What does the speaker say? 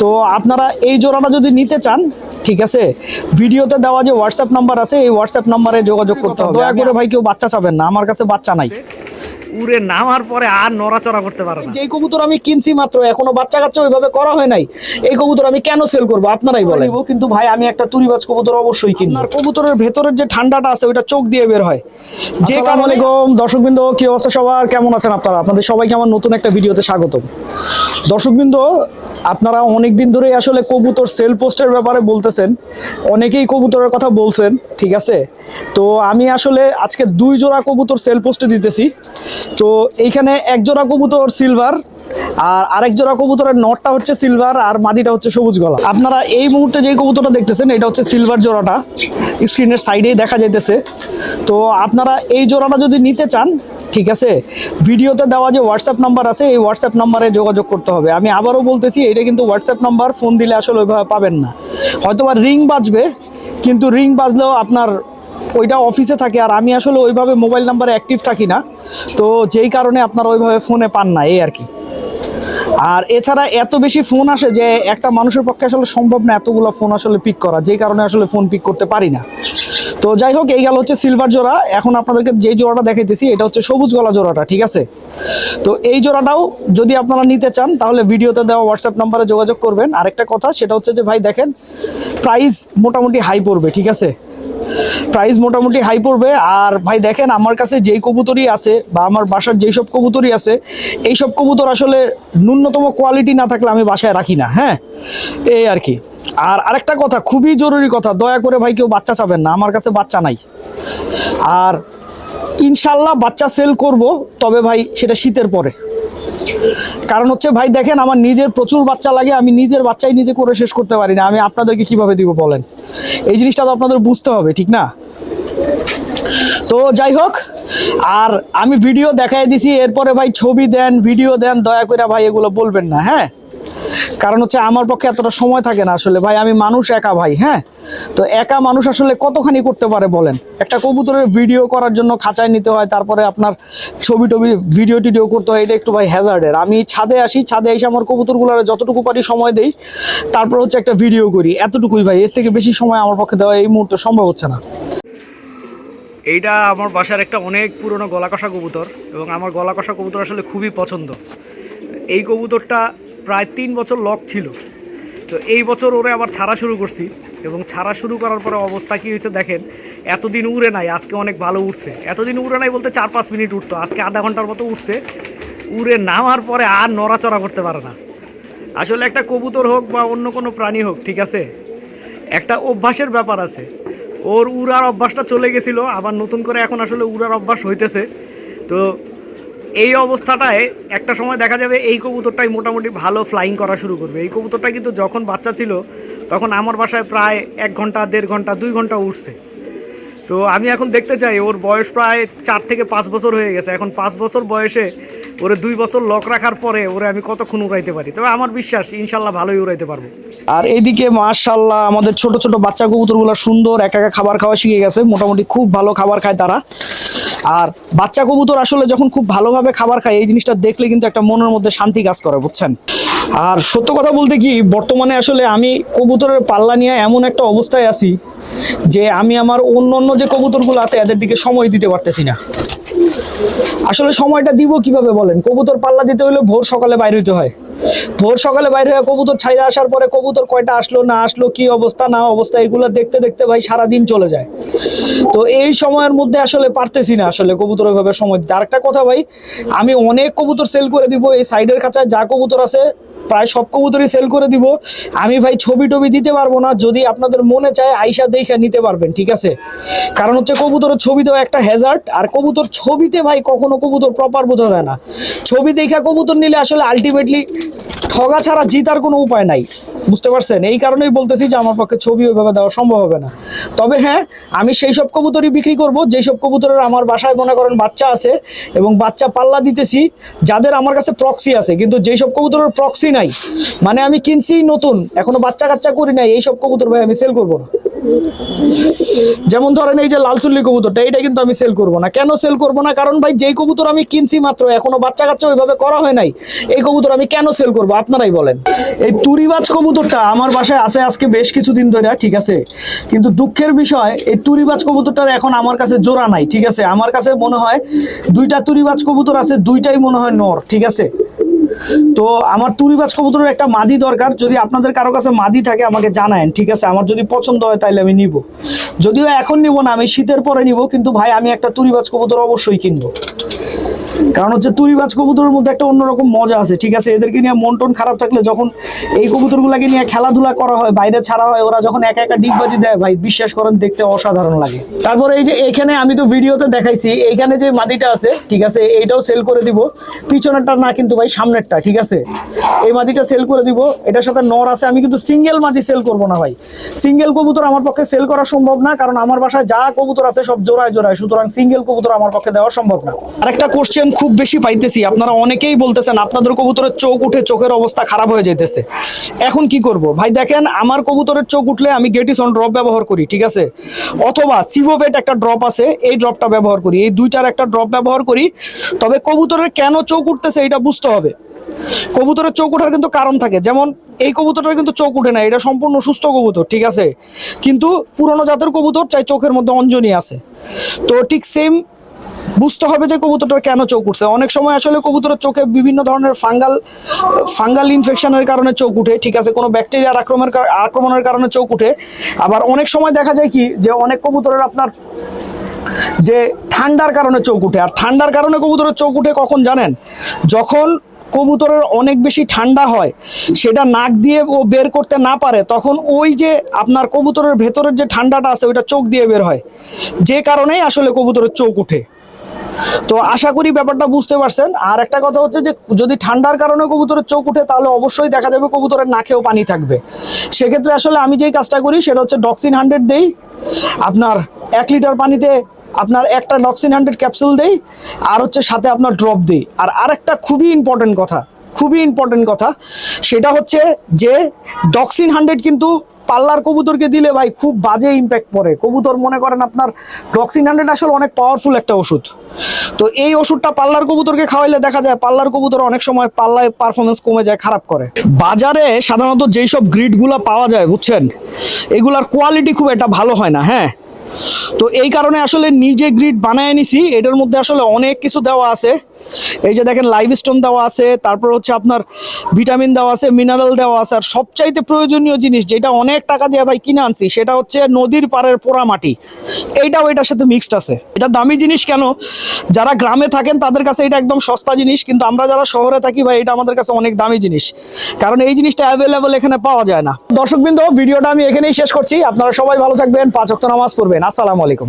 তো আপনারা এই জোড়াটা যদি নিতে চান, ঠিক আছে, ভিডিওতে দেওয়া যে হোয়াটসঅ্যাপ নাম্বার আছে এই হোয়াটসঅ্যাপ নাম্বারে যোগাযোগ করতে হবে। দয়া করে ভাই কেউ বাচ্চা চাবেন না, আমার কাছে বাচ্চা নাই। উড়ে নামার পরে আর নড়াচড়া করতে পারে না। যেই কবুতর আমি কিনছি মাত্র, এখনো বাচ্চা কাচ্চা ওইভাবে করা হয় নাই, এই কবুতর আমি কেন সেল করবো আপনারাই বলেন। কিন্তু ভাই আমি একটা তুরিবাজ কবুতর অবশ্যই কিনবো। আর কবুতরের ভেতরের যে ঠান্ডাটা আছে ওইটা চোখ দিয়ে বের হয়। যে কারণে দর্শকবৃন্দ, কি অবস্থা সবার, কেমন আছেন আপনারা? আপনাদের সবাইকে আমার নতুন একটা ভিডিওতে স্বাগতম। দর্শকবৃন্দ, আপনারা অনেক দিন ধরেই আসলে কবুতর সেল পোস্টের ব্যাপারে বলতেছেন, অনেকেই কবুতরের কথা বলছেন, ঠিক আছে। তো আমি আসলে আজকে 2 জোড়া কবুতর সেল পোস্টে দিতেছি। তো এইখানে 1 জোড়া কবুতর সিলভার আর আরেক জোড়া কবুতরের নটটা হচ্ছে সিলভার আর মাদিটা হচ্ছে সবুজ গলা। আপনারা এই মুহূর্তে যে কবুতরটা দেখতেছেন এটা হচ্ছে সিলভার জোড়াটা, স্ক্রিনের সাইডেই দেখা যাইতেছে। তো আপনারা এই জোড়াটা যদি নিতে চান, ঠিক আছে, ভিডিওতে দেওয়া যে হোয়াটসঅ্যাপ নাম্বার আছে এই হোয়াটসঅ্যাপ নাম্বারে যোগাযোগ করতে হবে। আমি আবারও বলতেছি, এটা কিন্তু হোয়াটসঅ্যাপ নাম্বার, ফোন দিলে আসলে ওইভাবে পাবেন না। হয়তোবা রিং বাজবে, কিন্তু রিং বাজলেও আপনার ওইটা অফিসে থাকে, আর আমি আসলে ওইভাবে মোবাইল নাম্বারে অ্যাক্টিভ থাকি না, তো যেই কারণে আপনারা ওইভাবে ফোনে পান না, এই আর কি। আর এছাড়া এত বেশি ফোন আসে যে একটা মানুষের পক্ষে আসলে সম্ভব না এতগুলো ফোন আসলে পিক করা, যেই কারণে আসলে ফোন পিক করতে পারি না। তো যাই হোক, এই গেল হচ্ছে সিলভার জোড়া। এখন আপনাদেরকে যে জোড়াটা দেখাইতেছি এটা হচ্ছে সবুজ গলা জোড়াটা, ঠিক আছে। তো এই জোড়াটাও যদি আপনারা নিতে চান তাহলে ভিডিওতে দেওয়া হোয়াটসঅ্যাপ নাম্বারে যোগাযোগ করবেন। আরেকটা কথা, সেটা হচ্ছে যে ভাই দেখেন, প্রাইস মোটামুটি হাই পড়বে, ঠিক আছে, প্রাইস মোটামুটি হাই পড়বে। আর ভাই দেখেন, আমার কাছে যেই কবুতরই আছে বা আমার বাসার যেই সব কবুতরই আছে, এই সব কবুতর আসলে ন্যূনতম কোয়ালিটি না থাকলে আমি বাসায় রাখি না, হ্যাঁ, এই আর কি। আর আরেকটা কথা, খুবই জরুরি কথা, দয়া করে ভাই কেউ বাচ্চা চাবেন না, আমার কাছে বাচ্চা নাই। আর ইনশাল্লাহ বাচ্চা সেল করব, তবে ভাই সেটা শীতের পরে। কারণ হচ্ছে ভাই দেখেন, আমার নিজের প্রচুর বাচ্চা লাগে, আমি নিজের বাচ্চাই নিজে করে শেষ করতে পারি না, আমি আপনাদেরকে কিভাবে দিব বলেন? এই জিনিসটা তো আপনাদের বুঝতে হবে, ঠিক না? তো যাই হোক, আর আমি ভিডিও দেখাই দিছি, এরপরে ভাই ছবি দেন, ভিডিও দেন, দয়া করে ভাই এগুলো বলবেন না, হ্যাঁ। কারণ হচ্ছে আমার পক্ষে এতটা সময় থাকে না আসলে ভাই, আমি মানুষ একা ভাই, হ্যাঁ। তো একা মানুষ আসলে কতখানি করতে পারে বলেন? একটা কবুতরের ভিডিও করার জন্য খাঁচায় নিতে হয়, তারপরে আপনার ছবি টবি ভিডিও টিডিও করতে হয়, এটা একটু ভাই হ্যাজার্ডের। আমি ছাদে আসি, ছাদে এসে আমার কবুতরগুলোর যতটুকু পারি সময় দেই, তারপর হচ্ছে একটা ভিডিও করি, এতটুকুই ভাই। এর থেকে বেশি সময় আমার পক্ষে দেওয়া এই মুহূর্তে সম্ভব হচ্ছে না। এইটা আমার বাসার একটা অনেক পুরনো গলা কষা কবুতর, এবং আমার গলা কষা কবুতর আসলে খুবই পছন্দ। এই কবুতরটা প্রায় 3 বছর লক ছিল, তো এই বছর ওরে আবার ছাড়া শুরু করছি, এবং ছাড়া শুরু করার পরে অবস্থা কী হয়েছে দেখেন। এতদিন উড়ে নাই, আজকে অনেক ভালো উঠছে। এতদিন উড়ে নাই বলতে 4-5 মিনিট উঠতো, আজকে আধা ঘন্টার মতো উঠছে। উড়ে নামার পরে আর নড়াচড়া করতে পারে না। আসলে একটা কবুতর হোক বা অন্য কোনো প্রাণী হোক, ঠিক আছে, একটা অভ্যাসের ব্যাপার আছে। ওর উড়ার অভ্যাসটা চলে গেছিলো, আবার নতুন করে এখন আসলে উড়ার অভ্যাস হইতেছে। তো এই অবস্থাটায় একটা সময় দেখা যাবে এই কবুতরটাই মোটামুটি ভালো ফ্লাইং করা শুরু করবে। এই কবুতরটা কিন্তু যখন বাচ্চা ছিল তখন আমার বাসায় প্রায় 1 ঘন্টা, 1.5 ঘন্টা, 2 ঘন্টা উঠছে। তো আমি এখন দেখতে চাই, ওর বয়স প্রায় 4 থেকে 5 বছর হয়ে গেছে। এখন 5 বছর বয়সে ওরে 2 বছর লক রাখার পরে ওরে আমি কতক্ষণ উড়াইতে পারি। তবে আমার বিশ্বাস ইনশাল্লাহ ভালোই উড়াইতে পারবো। আর এইদিকে মাশাআল্লাহ আমাদের ছোট ছোট বাচ্চা কবুতরগুলো সুন্দর একা একা খাবার খাওয়া শিখে গেছে, মোটামুটি খুব ভালো খাবার খায় তারা। আর বাচ্চা কবুতর আসলে যখন খুব ভালোভাবে খাবার খায়, এই জিনিসটা দেখলে কিন্তু একটা মনের মধ্যে শান্তি কাজ করে, বুঝছেন। আর সত্য কথা বলতে কি, বর্তমানে আসলে আমি কবুতরের পাল্লা নিয়ে এমন একটা অবস্থায় আছি যে আমি আমার অন্য যে কবুতরগুলো আছে এদের দিকে সময় দিতে পারতেছি না। আসলে সময়টা দিব কিভাবে বলেন? কবুতর পাল্লা দিতে হলে ভোর সকালে বাইর হইতে হয়। ভোর সকালে বাইর হয়ে কবুতর ছাইরে আসার পরে কবুতর কয়টা আসলো না আসলো, কি অবস্থা না অবস্থা, এগুলো দেখতে দেখতে ভাই সারাদিন চলে যায়। তো এই সময়ের মধ্যে আসলে পারতেছি না আসলে কবুতর ওইভাবে সময় দিতে। আরেকটা কথা ভাই, আমি অনেক কবুতর সেল করে দিব, এই সাইডের খাঁচায় যা কবুতর আছে প্রায় সব কবুতরই সেল করে দিব। আমি ভাই ছবি টবি দিতে পারবো না, যদি আপনাদের মনে চায় আইসা দেখে নিতে পারবেন, ঠিক আছে। কারণ হচ্ছে কবুতরের ছবি দেওয়া একটা হ্যাজার্ড, আর কবুতর ছবিতে ভাই কখনো কবুতর প্রপার বোঝা যায় না। ছবি দেখা কবুতর নিলে আসলে আলটিমেটলি ঠগা ছাড়া জিতার কোনো উপায় নাই, বুঝতে পারছেন। এই কারণেই বলতেছি যে আমার পক্ষে ছবি ওইভাবে দেওয়া সম্ভব হবে না। তবে হ্যাঁ, আমি সেই সব কবুতরই বিক্রি করব যেই সব কবুতরের আমার বাসায় মনে করেন বাচ্চা আছে এবং বাচ্চা পাল্লা দিতেছি, যাদের আমার কাছে প্রক্সি আছে। কিন্তু যেই সব কবুতরের প্রক্সি নাই, মানে আমি কিনছি নতুন, এখনো বাচ্চা কাচ্চা করি নাই, এই সব কবুতর ভাই আমি সেল করবো না। যেমন ধরেন এই যে লালচুল্লি কবুতরটা, এটা কিন্তু আমি সেল করব না। কেন সেল করব না? কারণ ভাই যেই কবুতর আমি কিনছি মাত্র, এখনো বাচ্চা কাচ্চা ওইভাবে করা হয় নাই, এই কবুতর আমি কেন সেল করব আপনারাই বলেন। এই তুরিবাজ কবুতরটা আমার বাসায় আছে আজকে বেশ কিছুদিন ধরে, ঠিক আছে, কিন্তু দুঃখের বিষয় এই তুরিবাজ কবুতরটার এখন আমার কাছে জোড়া নাই, ঠিক আছে। আমার কাছে মনে হয় দুইটা তুরিবাজ কবুতর আছে, দুইটাই মনে হয় নর, ঠিক আছে। তো আমার তুরিবাজ কবুতরের একটা মাদি দরকার, যদি আপনাদের কারো কাছে মাদি থাকে আমাকে জানায়েন, ঠিক আছে। আমার যদি পছন্দ হয় তাহলে আমি নিব, যদিও এখন নিব না, আমি শীতের পরে নিব, কিন্তু ভাই আমি একটা তুরিবাজ কবুতর অবশ্যই কিনবো। কারণ হচ্ছে তুরিবাজ কবুতরের মধ্যে একটা অন্যরকম মজা আছে, ঠিক আছে। এদেরকে নিয়ে মন টন খারাপ থাকলে যখন এই কবুতরগুলোকে নিয়ে খেলাধুলা করা হয়, বাইরে ছাড়া হয়, ওরা যখন একা একা ডিগবাজি দেয় ভাই, বিশ্বাস করেন দেখতে অসাধারণ লাগে। তারপরে এই যে এখানে আমি তো ভিডিওতে দেখাইছি, এইখানে যে মাদিটা আছে, ঠিক আছে, এইটাও সেল করে দিব। পিছনেরটা না কিন্তু ভাই, সামনেরটা, ঠিক আছে। এই মাদিটা সেল করে দিব, এটার সাথে নর আছে। আমি কিন্তু সিঙ্গেল মাদি সেল করব না ভাই, সিঙ্গেল কবুতর আমার পক্ষে সেল করা সম্ভব না, কারণ আমার বাসায় যা কবুতর আছে সব জোড়ায় জোড়ায়, সুতরাং সিঙ্গেল কবুতর আমার পক্ষে দেওয়া সম্ভব না। আরেকটা কোশ্চেন খুব বেশি পাইতেছি, আপনারা অনেকেই বলতেছেন আপনাদের কবুতরের চোখ উঠে, চোখের অবস্থা খারাপ হয়ে যাইতেছে, এখন কি করব ভাই? দেখেন, আমার কবুতরের চোখ উঠলে আমি গেটিসন ড্রপ ব্যবহার করি, ঠিক আছে, অথবা সিভোভেট একটা ড্রপ আছে, এই ড্রপটা ব্যবহার করি, এই দুইটার একটা ড্রপ ব্যবহার করি। তবে কবুতরের কেন চোখ উঠতেছে এটা বুঝতে হবে। কবুতরের চোখ ওঠার কিন্তু কারণ থাকে, যেমন এই কবুতরটার কিন্তু চোখ উঠে না, এটা সম্পূর্ণ সুস্থ কবুতর, ঠিক আছে, কিন্তু পুরনো জাতের কবুতর চাই চোখের মধ্যে অঞ্জনি আছে। তো ঠিক সেম বুঝতে হবে যে কবুতরটার কেন চোখ উঠছে। অনেক সময় আসলে কবুতরের চোখে বিভিন্ন ধরনের ফাঙ্গাল ইনফেকশনের কারণে চোখ উঠে, ঠিক আছে, কোনো ব্যাকটেরিয়ার আক্রমণের কারণে চোখ উঠে। আবার অনেক সময় দেখা যায় কি, যে অনেক কবুতরের আপনার যে ঠান্ডার কারণে চোখ উঠে। আর ঠান্ডার কারণে কবুতরের চোখ উঠে কখন জানেন? যখন কবুতরের অনেক বেশি ঠান্ডা হয়, সেটা নাক দিয়ে ও বের করতে না পারে, তখন ওই যে আপনার কবুতরের ভেতরের যে ঠান্ডাটা আছে ওইটা চোখ দিয়ে বের হয়, যে কারণেই আসলে কবুতরের চোখ উঠে। তো আশা করি ব্যাপারটা বুঝতে পারছেন। আর একটা কথা হচ্ছে যে যদি ঠান্ডার কারণে কবুতরের চোখ উঠে, তাহলে অবশ্যই দেখা যাবে কবুতরের নাকেও পানি থাকবে। সেক্ষেত্রে আসলে আমি যেই কাজটা করি সেটা হচ্ছে ডক্সিন 100 দেই, আপনার 1 লিটার পানিতে আপনার একটা ডক্সিন 100 ক্যাপসুল দেই, আর হচ্ছে সাথে আপনার ড্রপ দিই। আর আরেকটা খুবই ইম্পর্টেন্ট কথা, সেটা হচ্ছে যে ডক্সিন 100 কিন্তু পাল্লার কবুতরকে দিলে ভাই খুব বাজে ইম্প্যাক্ট পড়ে। কবুতর মনে করেন আপনার ডক্সিন 100 আসলে অনেক পাওয়ারফুল একটা ওষুধ। তো এই ওষুধটা পাল্লার কবুতরকে খাওয়াইলে দেখা যায় পাল্লার কবুতর অনেক সময় পাল্লায় পারফরমেন্স কমে যায়, খারাপ করে। বাজারে সাধারণত যেই সব গ্রিডগুলো পাওয়া যায়, বুঝছেন, এগুলার কোয়ালিটি খুব একটা ভালো হয় না, হ্যাঁ। তো এই কারণে আসলে নিজে গ্রিড বানায় নিছি। এটার মধ্যে আসলে অনেক কিছু দেওয়া আছে, এই যে দেখেন লাইভ স্টোন দেওয়া আছে, তারপর হচ্ছে আপনার ভিটামিন দেওয়া আছে, মিনারেল দেওয়া আছে। আর সবচাইতে প্রয়োজনীয় জিনিস যেটা অনেক টাকা দিয়ে ভাই কিনে আনছি, সেটা হচ্ছে নদীর পাড়ের পোড়া মাটি। এইটাও এটার সাথে মিক্সড আছে। এটা দামি জিনিস কেন? যারা গ্রামে থাকেন তাদের কাছে এটা একদম সস্তা জিনিস, কিন্তু আমরা যারা শহরে থাকি ভাই, এটা আমাদের কাছে অনেক দামি জিনিস, কারণ এই জিনিসটা অ্যাভেলেবল এখানে পাওয়া যায় না। দর্শকবৃন্দ, ভিডিওটা আমি এখানেই শেষ করছি। আপনারা সবাই ভালো থাকবেন, 5 ওয়াক্ত নামাজ পড়বেন। আসসালামু আলাইকুম।